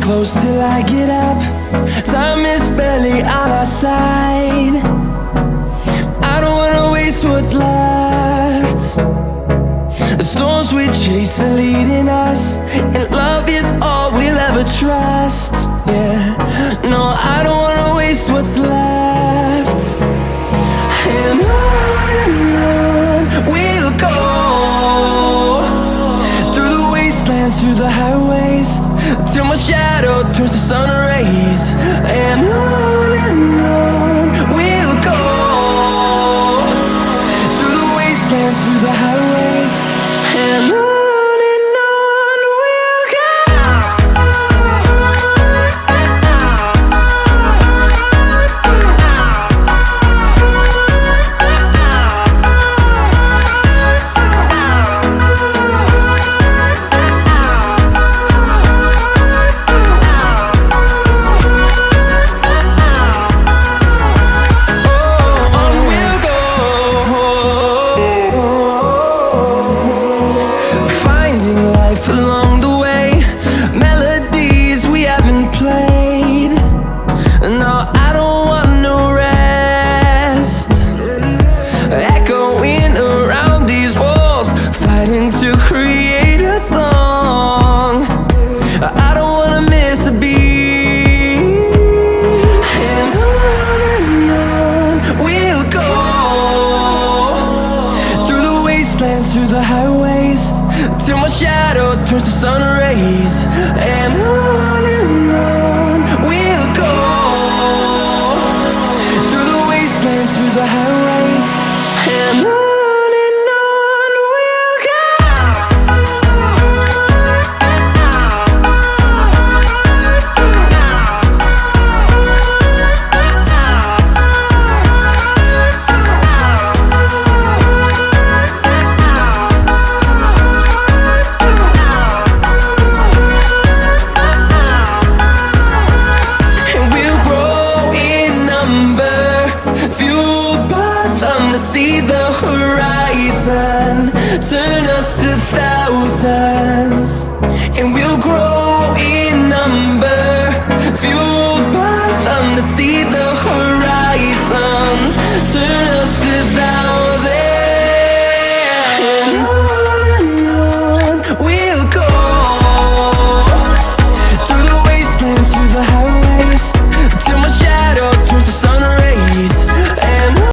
close till I get up. Time is barely on our side. I don't wanna waste what's left. The storms we chase are leading us, and love is all we'll ever trust. Yeah, no, I don't wanna waste what's left. And on we'll go, through the wastelands, through the highways, till my shadow turns to sun rays. And on we'll go, through the wastelands, through the highways, and on we'll go. Along the way, melodies we haven't played. No, I don't want no rest. Echoing around these walls, fighting to create a song. I don't wanna miss a beat. And on we'll go, through the wastelands, through the highways, till my shadow turns to sun rays. And on we'll go, through the wastelands, through the highways, and on we'll go. Fueled by them to see the horizon, turn us to thousands, and we'll grow